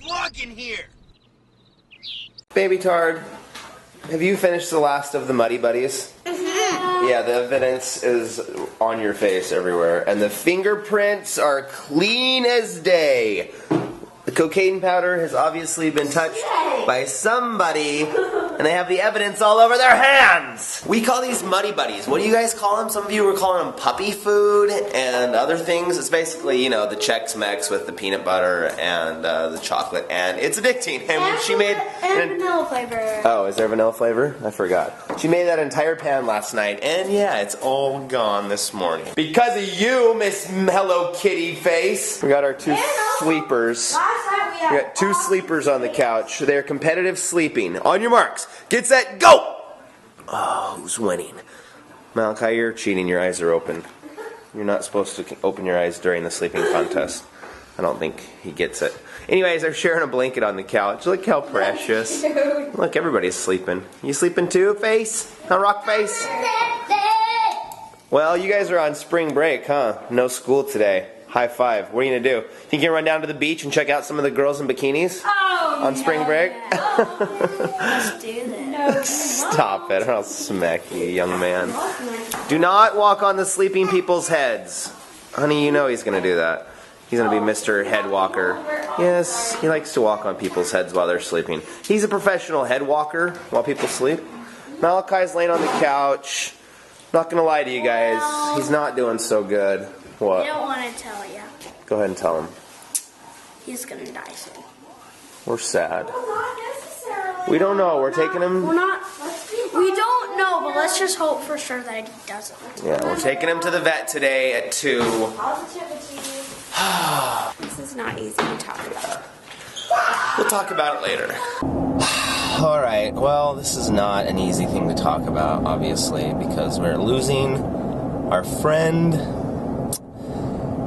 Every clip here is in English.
vlog in here. Baby Tard, have you finished the last of the Muddy Buddies? Yeah, the evidence is on your face everywhere, and the fingerprints are clean as day. The cocaine powder has obviously been touched by somebody, and they have the evidence all over their hands. We call these Muddy Buddies. What do you guys call them? Some of you were calling them puppy food and other things. It's basically, you know, the Chex Mix with the peanut butter and the chocolate, and it's addicting. And she made vanilla flavor. Oh, is there vanilla flavor? I forgot. She made that entire pan last night, and yeah, it's all gone this morning. Because of you, Miss Hello Kitty Face. We got our two sleepers. We got two sleepers on the couch. They're competitive sleeping. On your marks. Get set, go! Oh, who's winning? Malachi, you're cheating. Your eyes are open. You're not supposed to open your eyes during the sleeping contest. I don't think he gets it. Anyways, they're sharing a blanket on the couch. Look how precious. Look, everybody's sleeping. You sleeping too, Face? Huh, Rock Face? Well, you guys are on spring break, huh? No school today. High five. What are you going to do? Think you can run down to the beach and check out some of the girls in bikinis? On spring break? Let's do this. Stop it, or I'll smack you, young man. Do not walk on the sleeping people's heads. Honey, you know he's going to do that. He's going to be Mr. Head Walker. Yes, he likes to walk on people's heads while they're sleeping. He's a professional head walker while people sleep. Malachi's laying on the couch. Not going to lie to you guys. He's not doing so good. What? I don't want to tell you. Go ahead and tell him. He's going to die soon. We're sad. We don't know. We're taking him. We're not. We don't know, but let's just hope for sure that he doesn't. Yeah, we're taking him to the vet today at 2. This is not easy to talk about. We'll talk about it later. Alright, well, this is not an easy thing to talk about, obviously, because we're losing our friend.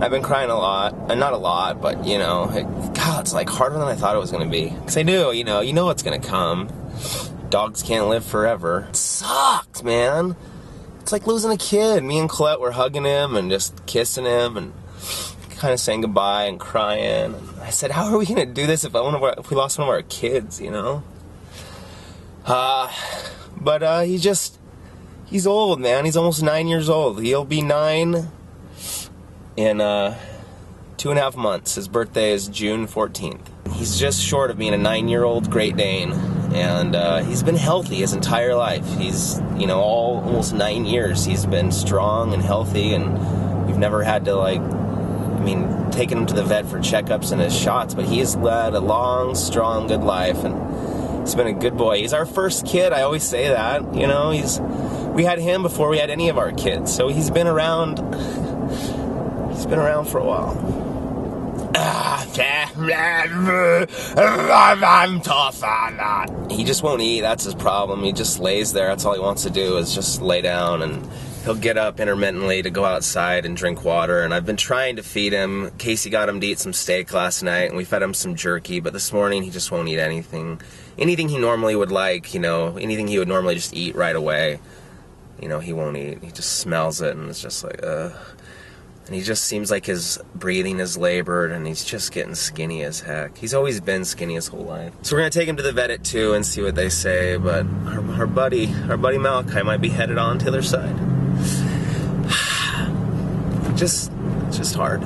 I've been crying a lot, and not a lot, but, you know, God, it's like harder than I thought it was going to be. Because I knew, you know what's going to come. Dogs can't live forever. It sucked, man. It's like losing a kid. Me and Colette were hugging him and just kissing him and kind of saying goodbye and crying. And I said, how are we going to do this if we lost one of our kids, you know? But he's old, man. He's almost 9 years old. He'll be 9 in 2.5 months. His birthday is June 14th. He's just short of being a 9-year-old Great Dane, and he's been healthy his entire life. He's, almost 9 years. He's been strong and healthy, and we've never had to, taking him to the vet for checkups and his shots, but he has led a long, strong, good life, and he's been a good boy. He's our first kid. I always say that, we had him before we had any of our kids, so he's been around. He's been around for a while. I'm tough on that. He just won't eat. That's his problem. He just lays there. That's all he wants to do is just lay down, and he'll get up intermittently to go outside and drink water. And I've been trying to feed him. Casey got him to eat some steak last night, and we fed him some jerky. But this morning he just won't eat anything. Anything he normally would like, anything he would normally just eat right away. He won't eat. He just smells it, and it's just like, ugh. And he just seems like his breathing is labored, and he's just getting skinny as heck. He's always been skinny his whole life. So we're going to take him to the vet at 2 and see what they say, but our buddy Malachi might be headed on to their side. Just hard.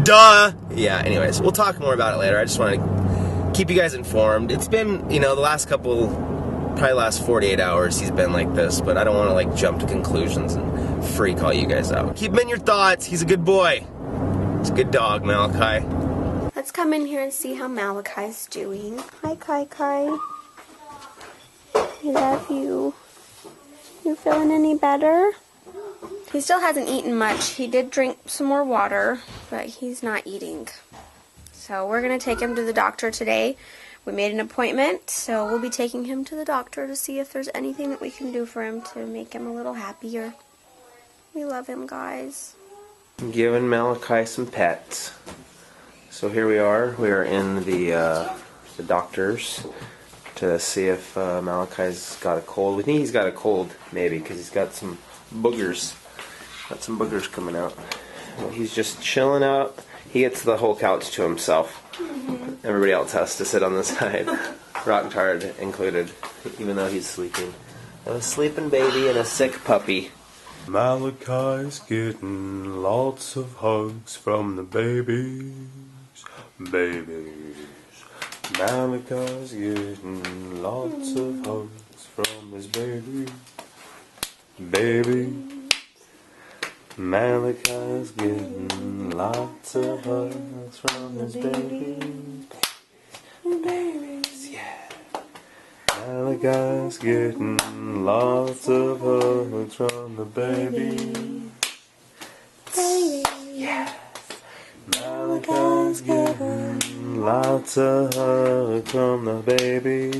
Duh! Yeah, anyways, we'll talk more about it later. I just want to keep you guys informed. It's been, the last 48 hours he's been like this, but I don't want to jump to conclusions and freak all you guys out. Keep him in your thoughts. He's a good boy. He's a good dog, Malachi. Let's come in here and see how Malachi's doing. Hi, Kai Kai. I love you. You feeling any better? He still hasn't eaten much. He did drink some more water, but he's not eating. So we're going to take him to the doctor today. We made an appointment, so we'll be taking him to the doctor to see if there's anything that we can do for him to make him a little happier. We love him, guys. I'm giving Malachi some pets. So here we are. We are in the doctor's to see if Malachi's got a cold. We think he's got a cold, maybe, because he's got some boogers. Got some boogers coming out. Well, he's just chilling out. He gets the whole couch to himself. everybody else has to sit on the side. Rocktard included, even though he's sleeping. A sleeping baby and a sick puppy. Malachi's getting lots of hugs from the babies. Babies. Malachi's getting lots of hugs from his baby. Baby. Malachi's getting lots of hugs from his baby. Babies, yeah. Malachi's getting lots of hugs from the baby. Yeah. Malachi's getting lots of hugs from the baby.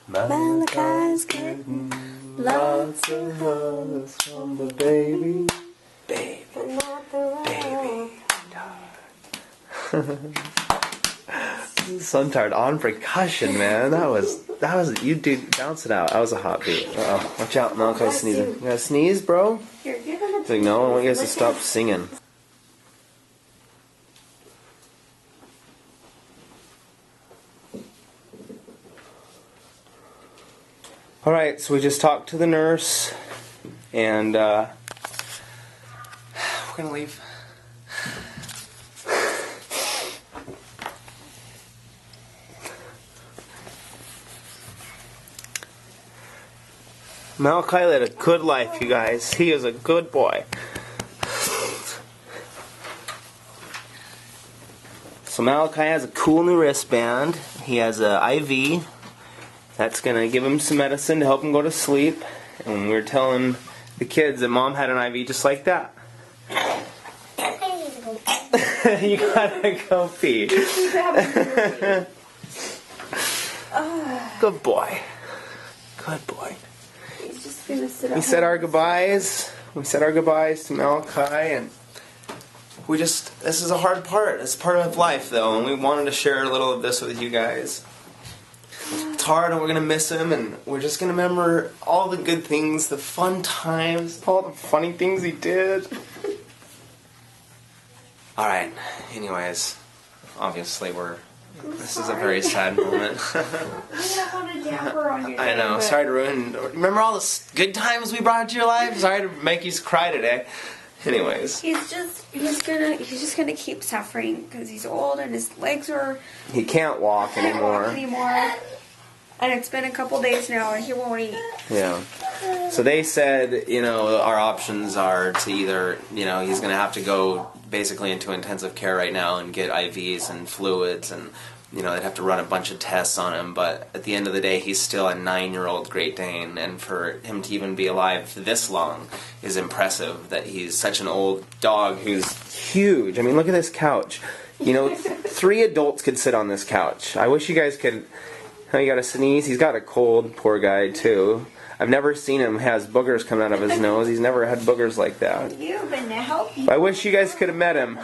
Malachi's getting lots of hugs from the baby. Baby. Baby. Suntard on percussion, man. That was you dude, bounce it out. That was a hot beat. Uh-oh. Watch out, Malachi's sneezing. You gotta sneeze, bro? You're gonna He's like, no, I want you guys to stop singing. Alright, so we just talked to the nurse, and we're gonna leave. Malachi led a good life, you guys. He is a good boy. So Malachi has a cool new wristband. He has an IV. That's going to give him some medicine to help him go to sleep. And we were telling the kids that Mom had an IV just like that. You gotta go pee. Good boy. Good boy. He's just gonna sit up. We said our goodbyes. We said our goodbyes to Malachi, and this is a hard part. It's part of life, though, and we wanted to share a little of this with you guys. It's hard, and we're going to miss him, and we're just going to remember all the good things, the fun times, all the funny things he did. Alright, anyways, obviously this is a very sad moment. I know, sorry to ruin. Remember all the good times we brought into your life? Sorry to make you cry today. Anyways, he's just gonna keep suffering because he's old and his legs are. He can't walk anymore. And it's been a couple days now, and he won't eat. Yeah. So they said, our options are to either, he's going to have to go basically into intensive care right now and get IVs and fluids, and, they'd have to run a bunch of tests on him. But at the end of the day, he's still a 9-year-old Great Dane, and for him to even be alive this long is impressive, that he's such an old dog who's huge. I mean, look at this couch. 3 adults could sit on this couch. I wish you guys could. Oh, you got a sneeze? He's got a cold, poor guy, too. I've never seen him has boogers coming out of his nose. He's never had boogers like that. You've been to help you. I wish you guys could have met him.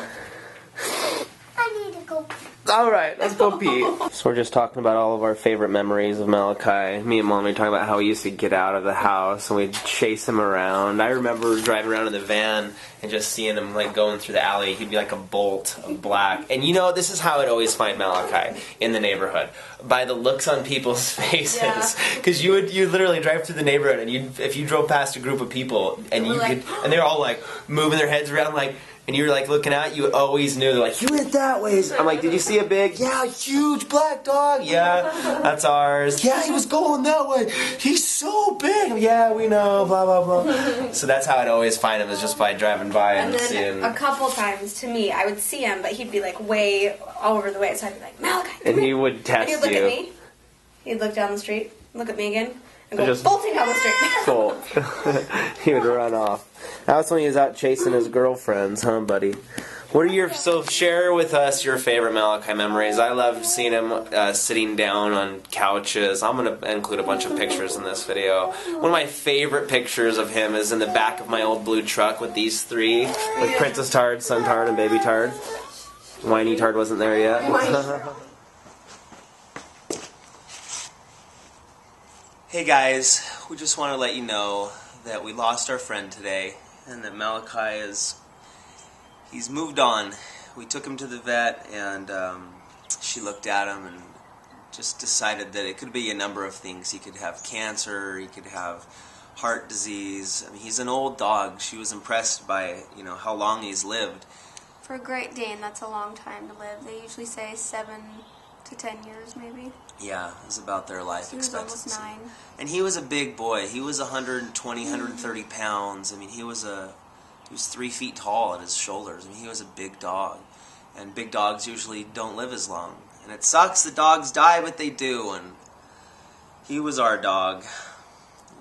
I need to go. Alright, let's go pee. So we're just talking about all of our favorite memories of Malachi. Me and Mom were talking about how we used to get out of the house and we'd chase him around. I remember driving around in the van and just seeing him going through the alley. He'd be like a bolt of black. And this is how I'd always find Malachi in the neighborhood. By the looks on people's faces. Because you literally drive through the neighborhood and if you drove past a group of people and and they're all moving their heads around and you were looking out, you always knew. They're like, you went that way. I'm like, did you see a big, huge black dog? Yeah, that's ours. Yeah, he was going that way. He's so big. Yeah, we know, blah, blah, blah. So that's how I'd always find him, is just by driving by and seeing him. A couple times, to me, I would see him, but he'd be way over the way. So I'd be like, Malachi, and he would test you. And he'd look at me. He'd look down the street, look at me again, and go bolting down the street. Bolt. He would run off. That's when he was out chasing his girlfriends, huh, buddy? What are share with us your favorite Malachi memories. I loved seeing him sitting down on couches. I'm going to include a bunch of pictures in this video. One of my favorite pictures of him is in the back of my old blue truck with these 3, with Princess Tard, Sun Tard, and Baby Tard. Whiny Tard wasn't there yet. Hey guys, we just want to let you know that we lost our friend today, and that Malachi he's moved on. we took him to the vet, and she looked at him and just decided that it could be a number of things. He could have cancer, he could have heart disease. I mean, he's an old dog. She was impressed by, how long he's lived. For a Great Dane, that's a long time to live. They usually say 7 to 10 years, maybe. Yeah, it was about their life expectancy. He was almost 9. And he was a big boy. He was 120, 130 pounds. I mean, he was 3 feet tall at his shoulders. I mean, he was a big dog. And big dogs usually don't live as long. And it sucks that dogs die, but they do. And he was our dog.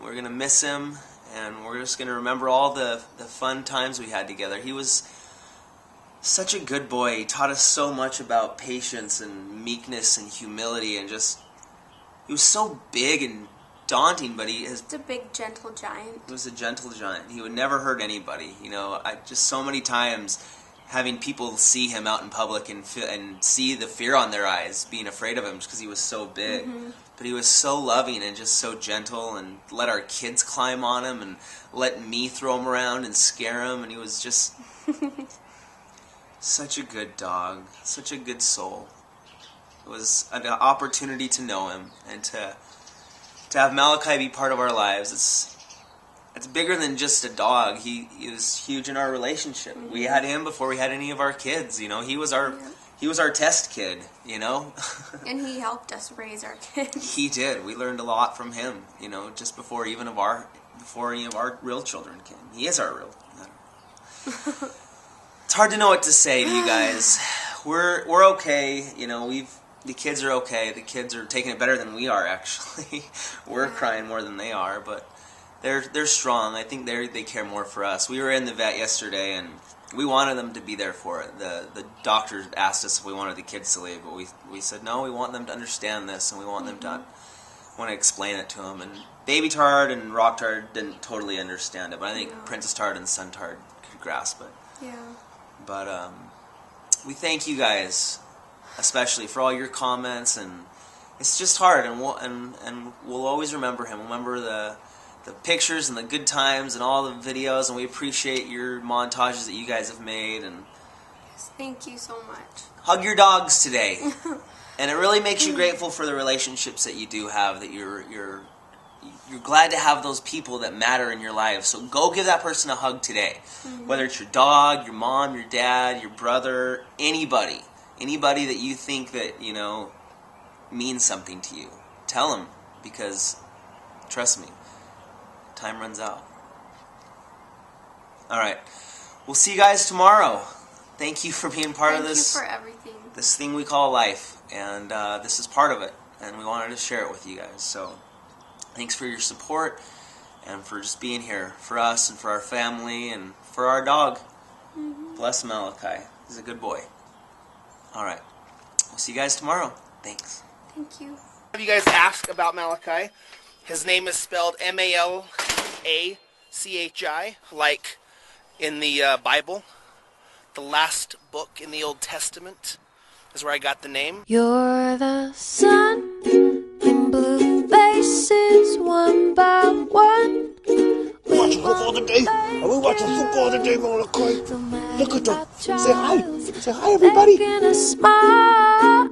We're going to miss him, and we're just going to remember all the fun times we had together. He was such a good boy. He taught us so much about patience and meekness and humility, and he was so big and daunting, but Just a big, gentle giant. He was a gentle giant. He would never hurt anybody. Just so many times having people see him out in public and see the fear on their eyes, being afraid of him just because he was so big. Mm-hmm. But he was so loving and just so gentle, and let our kids climb on him and let me throw him around and scare him, and he was just such a good dog, such a good soul. It was an opportunity to know him and to have Malachi be part of our lives. It's bigger than just a dog. He was huge in our relationship. Mm-hmm. We had him before we had any of our kids. He was our test kid. And he helped us raise our kids. He did. We learned a lot from him. Just before any of our real children came. He is our real. It's hard to know what to say to you guys. We're okay. The kids are okay. The kids are taking it better than we are, actually. We're crying more than they are, but they're strong. I think they care more for us. We were in the vet yesterday, and we wanted them to be there for it. The doctor asked us if we wanted the kids to leave, but we said no. We want them to understand this, and we want them to want to explain it to them. And Baby Tard and Rock Tard didn't totally understand it, but I think Princess Tard and Sun Tard could grasp it. Yeah. But we thank you guys, especially for all your comments, and it's just hard, and we'll always remember him. We'll remember the pictures and the good times and all the videos, and we appreciate your montages that you guys have made. And yes, thank you so much. Hug your dogs today, and it really makes you grateful for the relationships that you do have. That you're glad to have those people that matter in your life. So go give that person a hug today, whether it's your dog, your mom, your dad, your brother, anybody that you think that means something to you. Tell them, because trust me, time runs out. All right, we'll see you guys tomorrow. Thank you for being part of this. Thank you for everything. This thing we call life, and this is part of it, and we wanted to share it with you guys. So thanks for your support and for just being here for us and for our family and for our dog. Bless Malachi. He's a good boy. All right, we'll see you guys tomorrow. Thanks. Thank you. Have you guys asked about Malachi? His name is spelled Malachi, like in the Bible. The last book in the Old Testament is where I got the name. You're the sun in blue faces, one by one. Watching football today? Are we watching football today, Malachi? Look at them. Say hi. Say hi, everybody. Making a smile.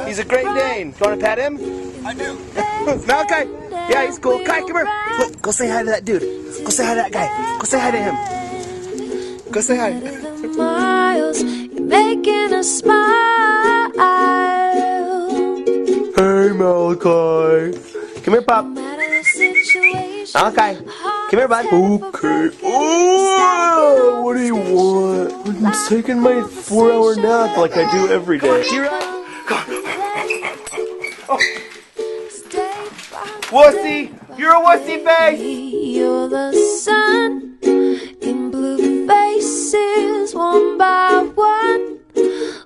He's a Great Dane. Do you want to pet him? I do. Malachi? Yeah, he's cool. Kai, come here. Look, go say hi to that dude. Go say hi to that guy. Go say hi to him. Go say hi. Miles, you're making a smile. Hey, Malachi. Come here, Pop. Malachi. Come here, bud. Okay. Oh, what do you want? I'm taking my 4-hour nap like I do every day. Wussy! You're a wussy face! You're the sun in blue faces, one by one.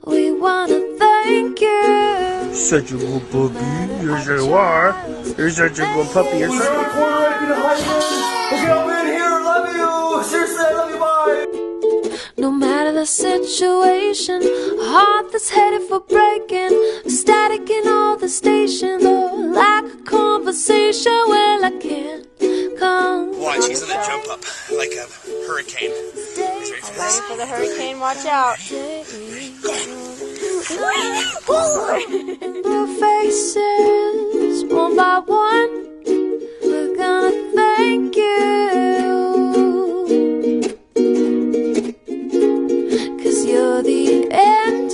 We wanna thank you. Such a good puppy. Yes, you are. You're such a good puppy. You're such a good Okay, I'm in here. Love you. Seriously, I love you. Bye. No matter the situation, a heart that's headed for breaking, static in all the stations, or lack of conversation. Well, I can't come. Watch, he's gonna jump up like a hurricane. He's ready for this. Ready for the hurricane? Watch out. Blue faces, one by one, we're gonna thank you. 'Cause you're the end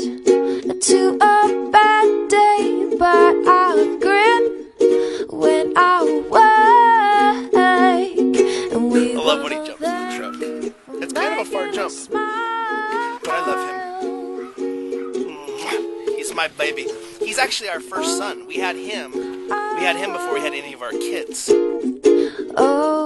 to a bad day, but I'll grin when I wake. And we I love when he jumps in the truck. It's kind of a far jump, but I love him. He's my baby. He's actually our first son. We had him before we had any of our kids. Oh.